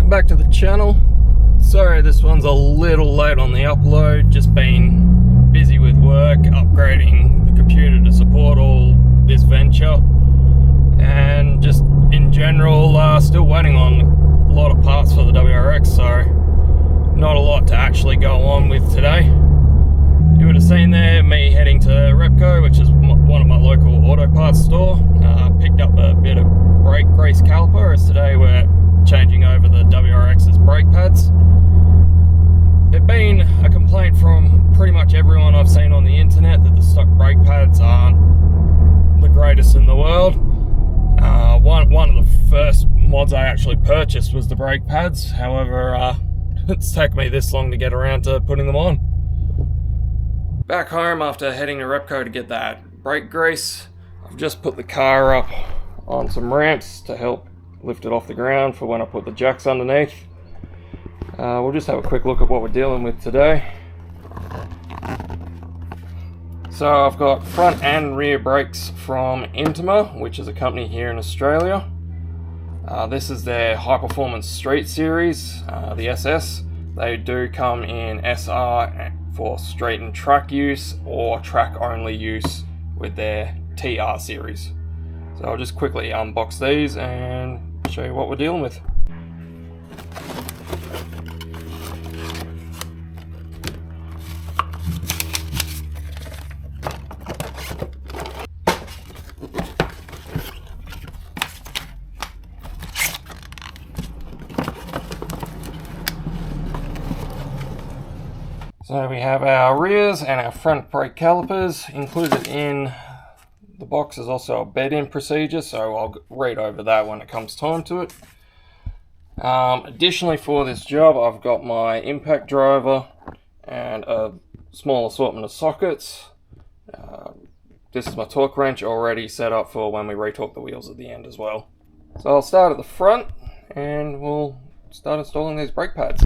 welcome back to the channel. Sorry this one's a little late on the upload, just been busy with work, upgrading the computer to support all this venture, and just in general still waiting on a lot of parts for the WRX, so not a lot to actually go on with today. You would have seen there me heading to Repco, which is one of my local auto parts store. Picked up a bit of brake grease caliper, as today we're changing over the WRX's brake pads. There's been a complaint from pretty much everyone I've seen on the internet that the stock brake pads aren't the greatest in the world. One of the first mods I actually purchased was the brake pads. However, it's taken me this long to get around to putting them on. Back home after heading to Repco to get that brake grease, I've just put the car up on some ramps to help lift it off the ground for when I put the jacks underneath. We'll just have a quick look at what we're dealing with today. So I've got front and rear brakes from Intima, which is a company here in Australia. This is their high performance street series, the SS. They do come in SR for street and track use, or track only use with their TR series. So I'll just quickly unbox these and show you what we're dealing with. So we have our rears and our front brake calipers. Included in the box is also a bed-in procedure, so I'll read over that when it comes time to it. Additionally, for this job, I've got my impact driver and a small assortment of sockets. This is my torque wrench already set up for when we retorque the wheels at the end as well. So I'll start at the front and we'll start installing these brake pads.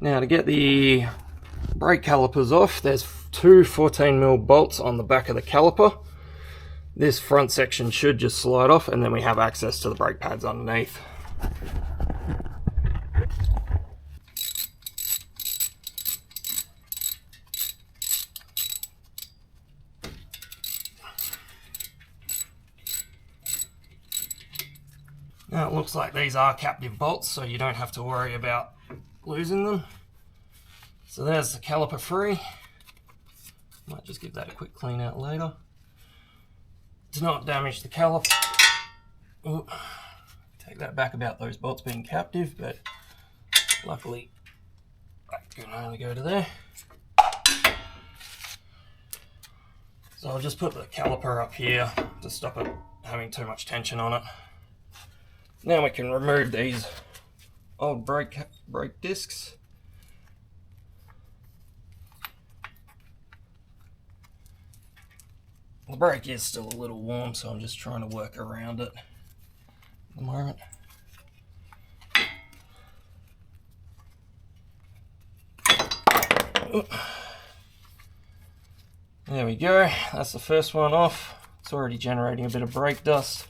Now to get the brake calipers off, there's two 14mm bolts on the back of the caliper. This front section should just slide off, and then we have access to the brake pads underneath. Now it looks like these are captive bolts, so you don't have to worry about losing them. So there's the caliper free. Might just give that a quick clean out later. To not damage the caliper. Ooh, take that back about those bolts being captive, but luckily I can only go to there. So I'll just put the caliper up here to stop it having too much tension on it. Now we can remove these old brake discs. The brake is still a little warm, so I'm just trying to work around it at the moment. There we go, that's the first one off. It's already generating a bit of brake dust.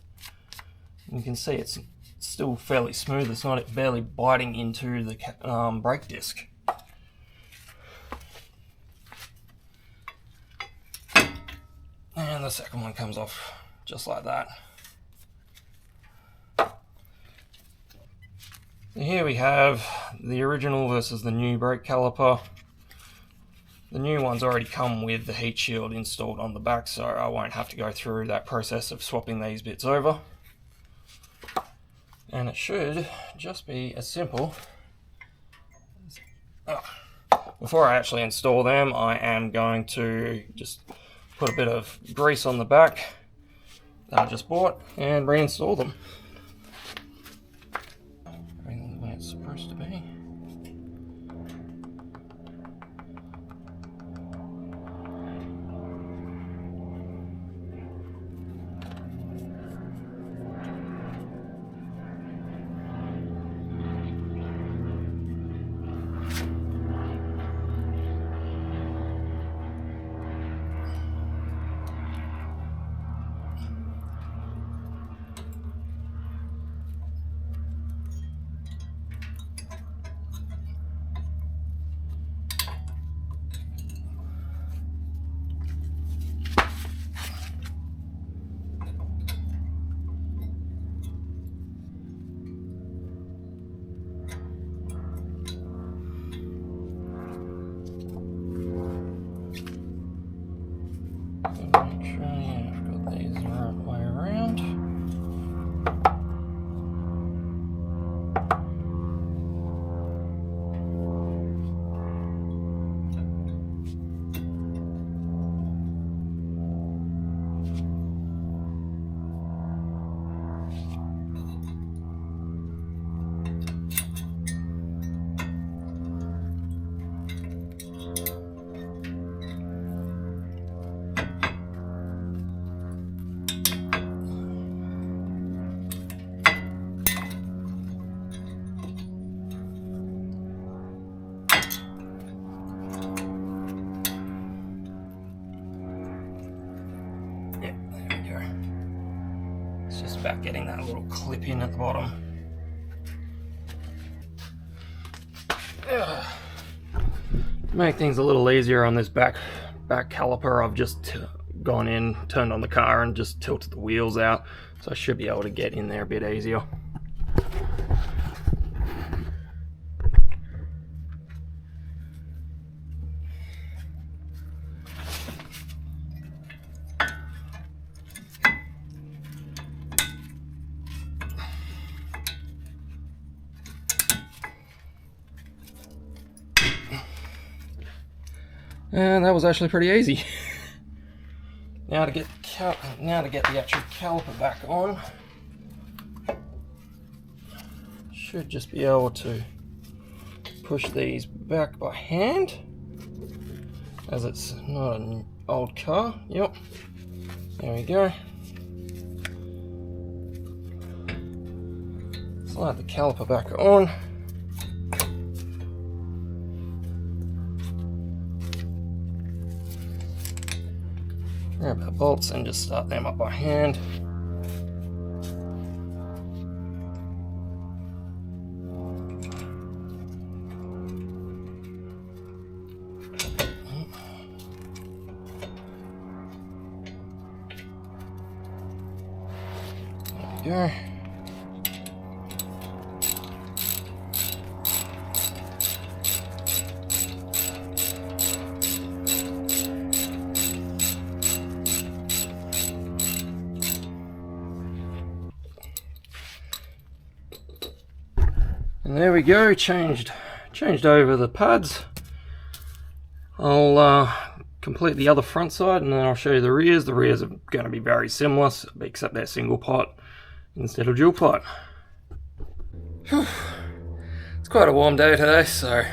You can see it's still fairly smooth, it's not barely biting into the brake disc. And the second one comes off just like that. So here we have the original versus the new brake caliper. The new ones already come with the heat shield installed on the back, so I won't have to go through that process of swapping these bits over. And it should just be as simple as... Before I actually install them, I am going to just put a bit of grease on the back that I just bought and reinstall them. Everything the way it's supposed to be. Make sure I've got these the right way around. Just about getting that little clip in at the bottom. To make things a little easier on this back caliper, I've just gone in, turned on the car and just tilted the wheels out, so I should be able to get in there a bit easier. And that was actually pretty easy. Now to get the actual caliper back on, should just be able to push these back by hand, as it's not an old car. Yep, there we go. Slide the caliper back on. Grab our bolts and just start them up by hand. There we go. And there we go, changed over the pads. I'll complete the other front side and then I'll show you the rears. The rears are going to be very similar, except they're single pot instead of dual pot. It's quite a warm day today, so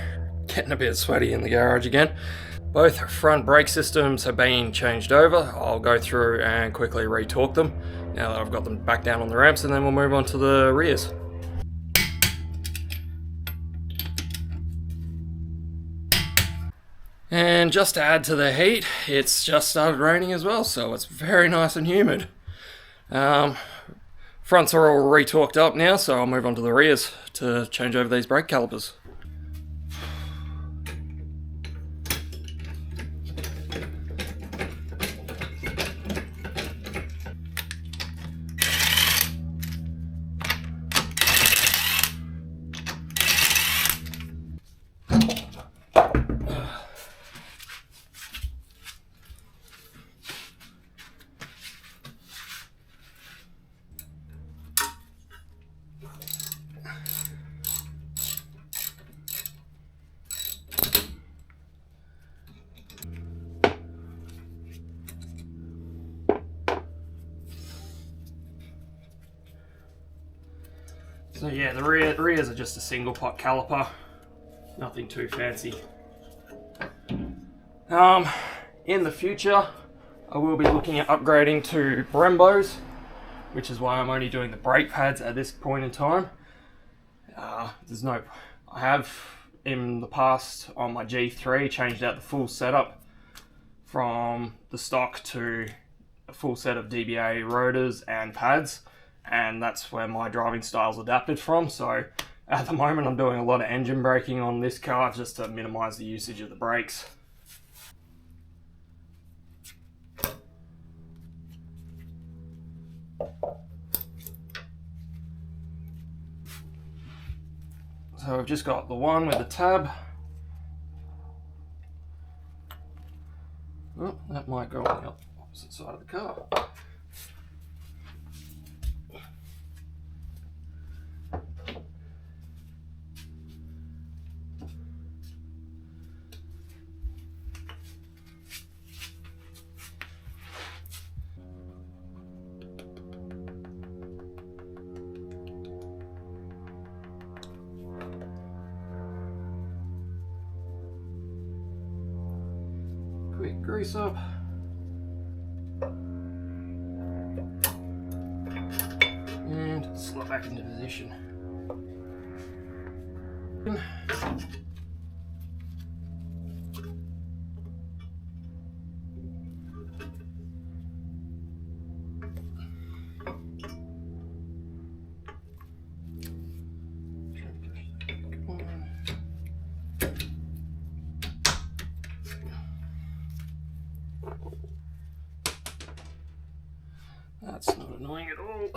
getting a bit sweaty in the garage again. Both front brake systems have been changed over. I'll go through and quickly re-torque them now that I've got them back down on the ramps, and then we'll move on to the rears. And just to add to the heat, it's just started raining as well, so it's very nice and humid. Fronts are all re-torqued up now, so I'll move on to the rears to change over these brake calipers. So yeah, the rears are just a single pot caliper, nothing too fancy. In the future, I will be looking at upgrading to Brembos, which is why I'm only doing the brake pads at this point in time. I have in the past on my G3 changed out the full setup from the stock to a full set of DBA rotors and pads, and that's where my driving style's adapted from. So at the moment I'm doing a lot of engine braking on this car just to minimize the usage of the brakes. So I've just got the one with the tab. Oh, that might go on the opposite side of the car. Quick grease up. And slot back into position. That's not annoying at all.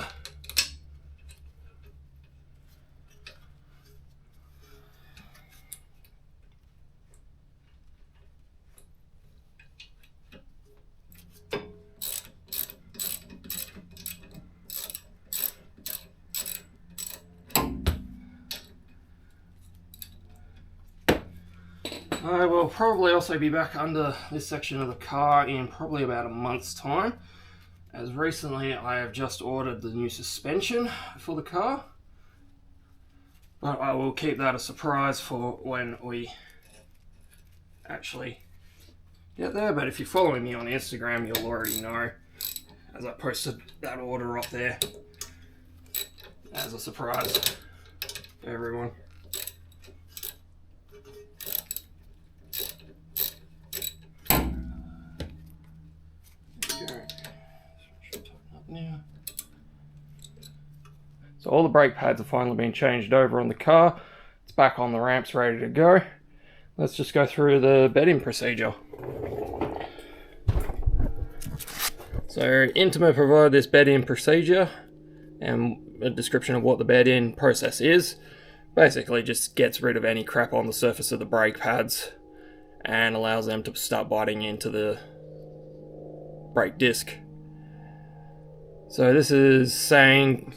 I will probably also be back under this section of the car in probably about a month's time, as recently I have just ordered the new suspension for the car, but I will keep that a surprise for when we actually get there. But if you're following me on Instagram, you'll already know, as I posted that order up there as a surprise for everyone. So all the brake pads have finally been changed over on the car. It's back on the ramps, ready to go. Let's just go through the bed-in procedure. So Intima provided this bed-in procedure and a description of what the bed-in process is. Basically just gets rid of any crap on the surface of the brake pads and allows them to start biting into the brake disc. So this is saying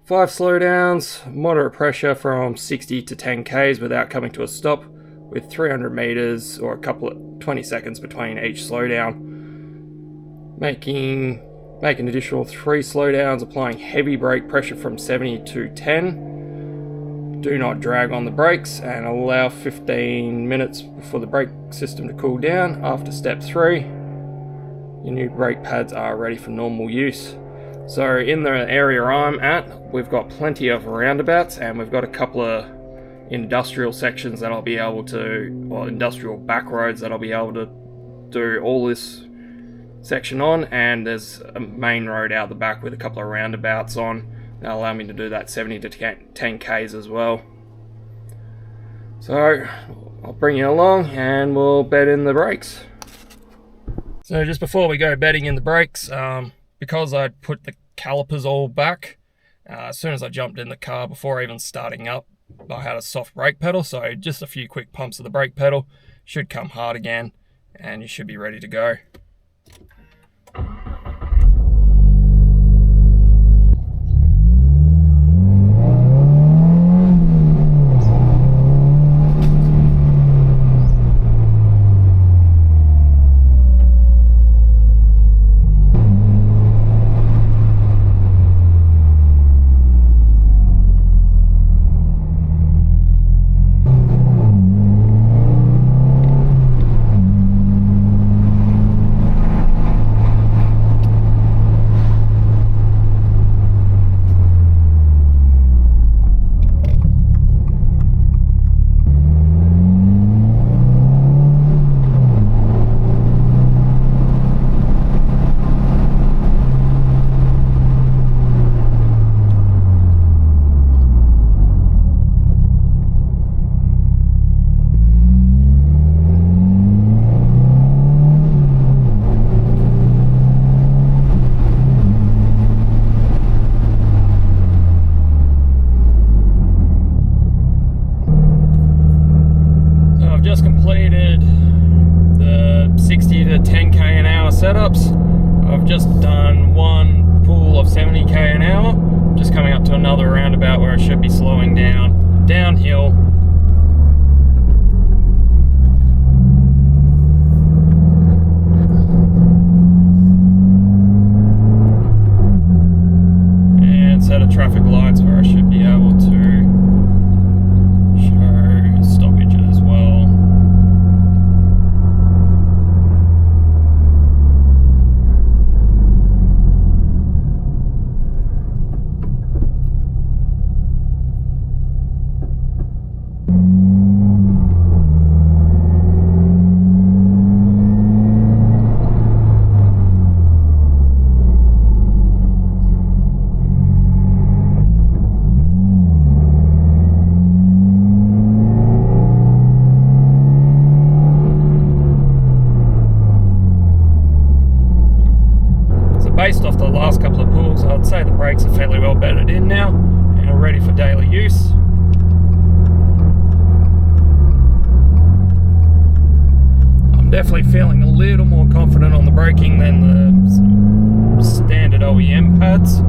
5 slowdowns, moderate pressure from 60 to 10 Ks without coming to a stop, with 300 meters or 20 seconds between each slowdown. Make an additional 3 slowdowns, applying heavy brake pressure from 70 to 10. Do not drag on the brakes and allow 15 minutes for the brake system to cool down. After step 3, your new brake pads are ready for normal use. So in the area I'm at, we've got plenty of roundabouts, and we've got a couple of industrial sections that I'll be able to, or industrial back roads that I'll be able to do all this section on, and there's a main road out the back with a couple of roundabouts on that'll allow me to do that 70 to 10 Ks as well. So I'll bring you along and we'll bed in the brakes. So just before we go bedding in the brakes, because I put the calipers all back, as soon as I jumped in the car, before even starting up, I had a soft brake pedal, so just a few quick pumps of the brake pedal should come hard again, and you should be ready to go. setups. I've just done one pull of 70k an hour, just coming up to another roundabout where I should be slowing down, downhill. And set of traffic lights where I should be able to show stoppage as well. Based off the last couple of pulls, I'd say the brakes are fairly well bedded in now and are ready for daily use. I'm definitely feeling a little more confident on the braking than the standard OEM pads,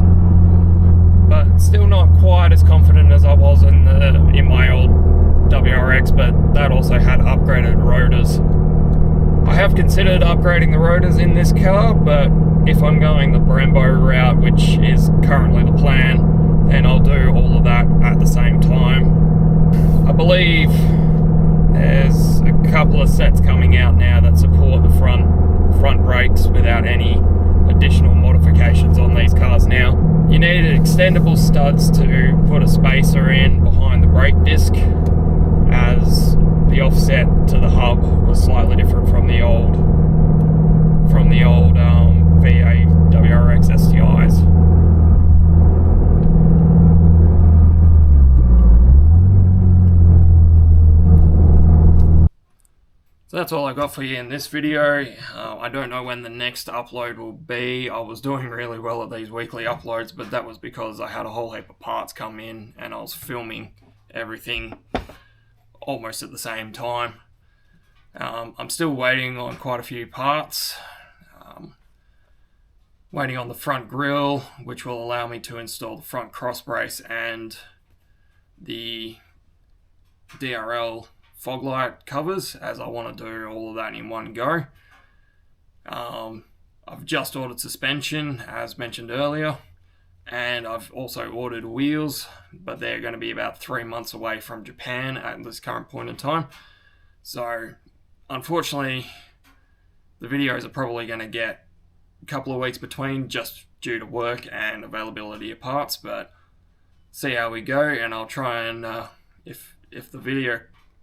but still not quite as confident as I was in my old WRX, but that also had upgraded rotors. I have considered upgrading the rotors in this car, but if I'm going the Brembo route, which is currently the plan, then I'll do all of that at the same time. I believe there's a couple of sets coming out now that support the front brakes without any additional modifications on these cars now. You needed extendable studs to put a spacer in behind the brake disc, as the offset to the hub was slightly different from the old VB WRX STIs. So that's all I got for you in this video. I don't know when the next upload will be. I was doing really well at these weekly uploads, but that was because I had a whole heap of parts come in and I was filming everything almost at the same time. I'm still waiting on quite a few parts. Waiting on the front grille, which will allow me to install the front cross brace and the DRL fog light covers, as I want to do all of that in one go. I've just ordered suspension, as mentioned earlier, and I've also ordered wheels, but they're going to be about 3 months away from Japan at this current point in time. So unfortunately, the videos are probably going to get a couple of weeks between, just due to work and availability of parts, but see how we go. And I'll try and if the video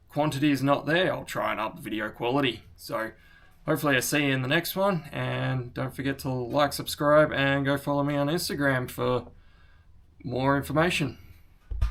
quantity is not there, I'll try and up the video quality. So hopefully I see you in the next one, and don't forget to like, subscribe, and go follow me on Instagram for more information.